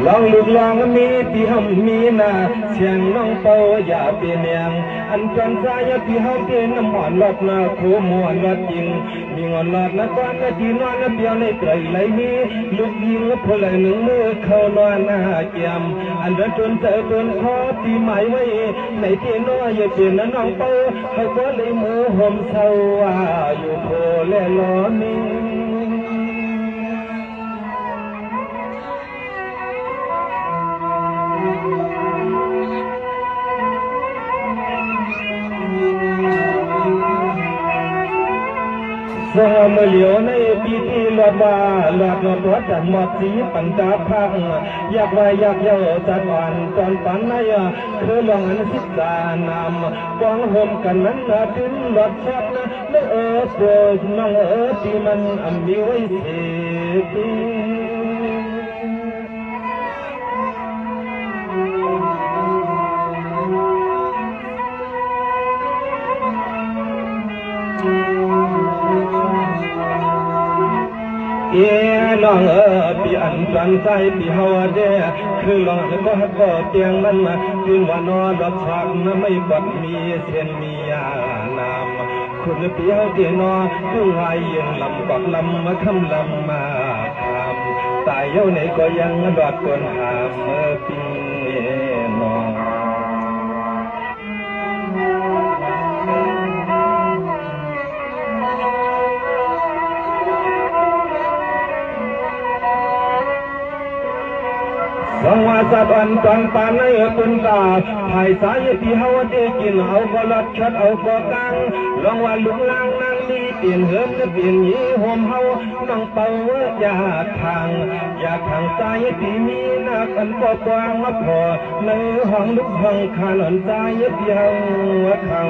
ลองลูกลองมีปีหำมีนาเสียงน้องเป่าอย่าเปลี่ยนแยงอันกันใจปีหำเป็นน้ำหอนหลอดนาโคมวนหลอดจริงมีงอนหลอดนะก้อนนะจีนอนนะเปียวในไตรไหลนี้ลูกยิงพลหนึ่งมือเข้านอนหน้าเกียมอันจนเจอเป็นพอปีใหม่ไว้ในเทียนน้อยอย่าเปลี่ยนนะน้องเป่าเขาก็เลยมือห่มเศร้าอยู่โพและล้อนี้สมเหลียวในปีที่หลอดว่าหลอดตัวจันหมดสีปัญจาพังอยากไว้อยากเย้าจันวันตอนปันในคือลองอันสิบดานำกองห่มกันนั้นถึงหลอดชัดนะไม่โปรดน้องที่มันมีไว้เสียน้องปีอันจันใจปีเฮาเด้คือลองก็เตียงนั้นคืนว่านอนหลับชักไม่บัดมีเส้นมียานามคุณปีเฮาเดนอผู้หายยังลำกอกลำมาคำลำมาคำตายเย้าไหนก็ยังดอดกวนหามปีนอสังวาสอันตันปานในปุนตาภายสายที่เฮาได้กินเอาก็ลัดชัดเอาก็กังลองว่าลุกลางนั่งดีเปลี่ยนเหิมจะเปลี่ยนยี่ห่มเฮาน้องเป่าอยากทางสายที่มีนักอันก็กว้างมาพอในห้องลุกห้องขานอนสายที่เฮาเขา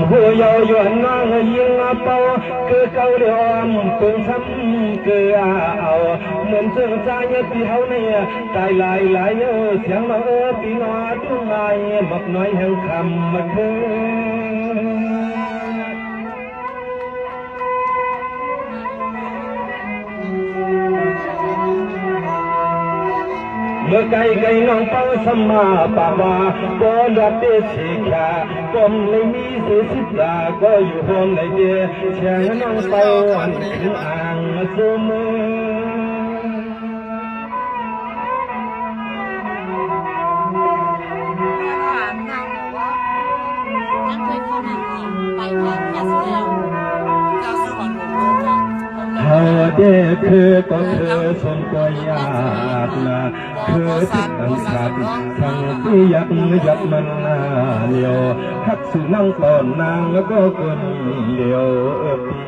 หัวยาวยวนน้องยิงเป่าคือเกาเหลี่ยมปืนซ้ำคือเอาเหมือนเสื่อใจที่เฮาเนี่ยตายหลายเสียงน้องปีนอดุงไงบักน้อยแห่งคำมาคือเมื่อไก่น้องเป่าสมาปาว่าบ่หลับเดชิกาก็ไม่มีเสียสิตาก็อยู่ห้องในเดียเชียงน้องเป่าอันขึ้นอ่างเสมอเด็กคือก็คือสมตัวยากนะคือติดอันขาดทั้งที่ยักมันเดียวหักสุนังตอนนางแล้วก็คนเดียวพี่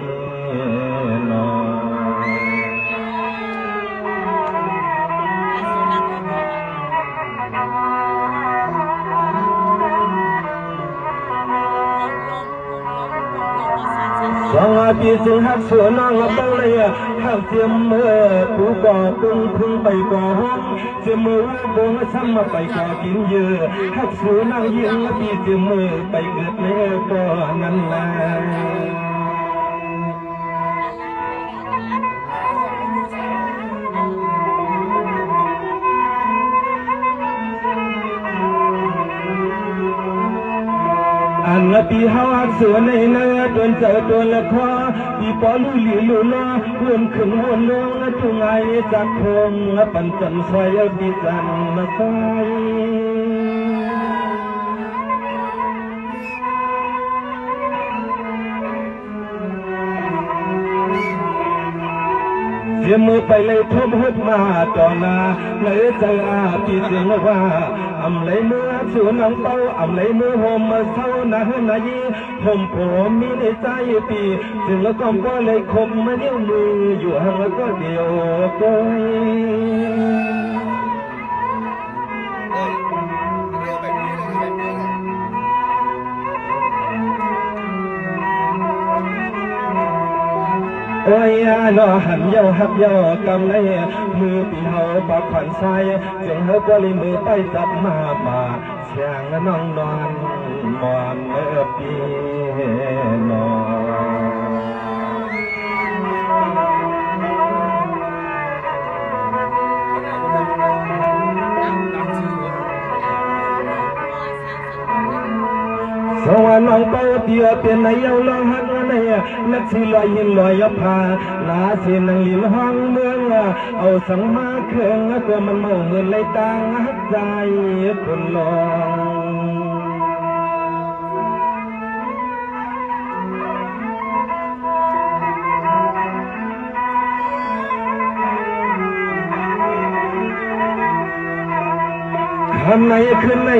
น้องสองปีจึงหักส่วนน้องเบาเลยหักเสียมือผู้ก่อตึงพึ่งไปก่อห้องเสียมือบงซ้ำมาไปก่อกินเยอะหักส่วนน้องยิงปีเสียมือไปเกิดเนื้อก่อนั่นแหละอันปีเฮาเสือในเนื้อจนเจอตัวละครปีปอลุลีลุล้อวนขึ้นวนลงจุงไงจากคงปันจันซอยปีจันมาซอยเสียมือไปเลยทุบหุบมาต่อหน้าเลยใจปีเสียงว่าอำเลยมือสูน้องเต้าอำเลยมือห่มมาเศร้าหน้าหน้ายีห่มผมมีในใจปีถึงแล้วก็เลยคมมานิ้วมืออยู่ห่างแล้วก็เดียวก้อย โอ้ยนอหันเยาหักเยากำในมือปีเฮาปากขันใสเสียงเฮาบริมือไปจับมาเสียงน้องนอนมอนเมื่อปีนอสวรรค์น้องเป้าเตียเป็นนายเยาลองหักในนักสิลอยหินลอยพาลาเสียนังลินห้องเมืองเอาสังมาเครื่องตัวมันเมาเงินไหลตางหักใจคนลองทำไมขึ้นใน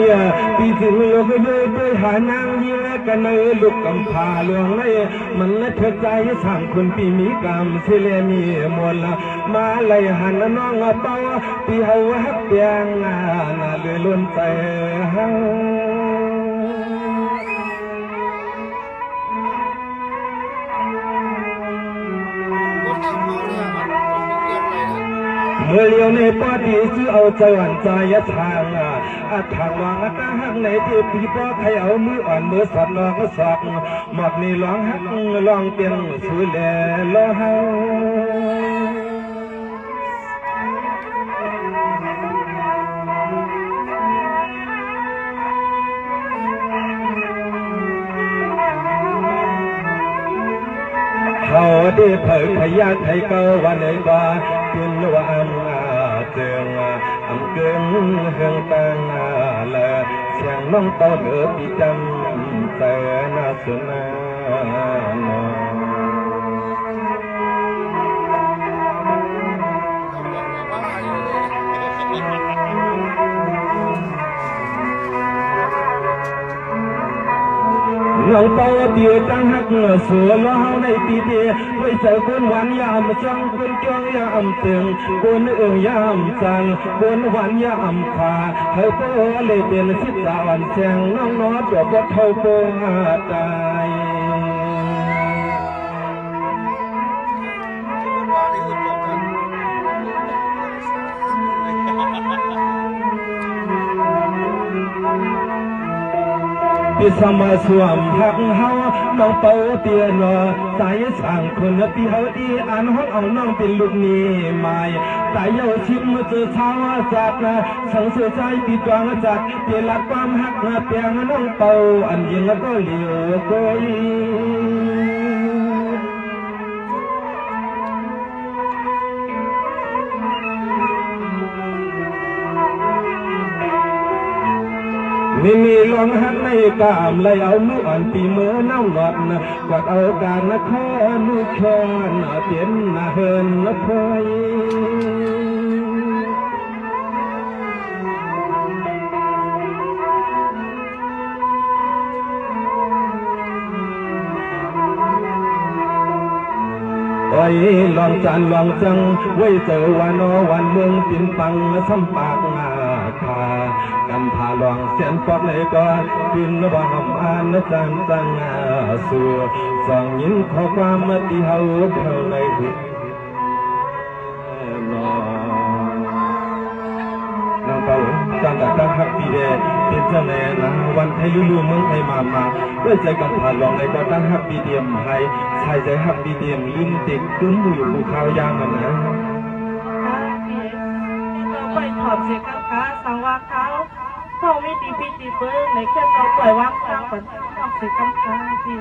ปีถึงโลกด้วยหานางยิงกันในลูกกำพาหลวงในมันและเธอใจสามคนปีมีกรรมเสเลมีมวลมาเลยหันน้องเป้าปีเฮาฮักเปียงน่าเลยล้นใจหังเมื่อเลี้ยวในป้าดีซื้อเอาใจหวานใจทางทางวางตาหักในที่ปีป้าใครเอามืออ่อนมือสับน้องสับหมอกนี่ร้องหักร้องเปียงสุยแลล้อเฮาเขาได้เผยขยะไทยเก่าวันไหนบ้าเป็นว่าเจืองเกิงเฮงตังละเสียงน้องเต้าเดือปีจำแต่น่าสนาน้องเป้าเดียวตั้งหักสัวล้อในปีเดียไว้เจอคนหวานยามจังคนจ้องยามตึงคนยามจังคนหวานยามขาเฮาโตเลยเป็นสิตาวันแสงน้องน้อจบเท่าโปตายที่สมาสวมหักเฮาน้องเป้าเตียนสายสั่งคนที่เฮาดีอ่านห้องเอาน้องเป็นลูกนี้ไม่แต่เยาชิมมือเจอชาวจัดสังเสียใจปีตวงจัดเปลี่ยนหลักความหักเปียงน้องเป้าอันยิงแล้วก็เหลียวก้อยมีลองหักในกามเลยเอามืออ่อนปีเมื่อน้ำหลอดกอดเอาการนะข้อมือชอนเปลี่ยนเฮินนะพอยโอ้ยลองจานลองจังไว้เจอวันเมืองปินปังซ้ำปากคากำพาลองเสียนปอกเลยก็ปินบ่หำอ่านจังสู่ส่องยินข้อความมาที่เฮาเข้าในหุบน้องเป้าจังตั้งหักปีเดเป็นเจ้าแม่นะวันไทยลู่เมืองไทยมาด้วยใจกำพาลองเลยก็ตั้งหักปีเดียมไทยชายใจหักปีเดียมลืมติดขึ้นมือภูเขายางมันนะไปถอดเสียกันค่ะสังวาเขาไม่ตีพี่ตีเปิ้ลในแค่เราปล่อยวางก่อนถอดเสียกันค่ะพี่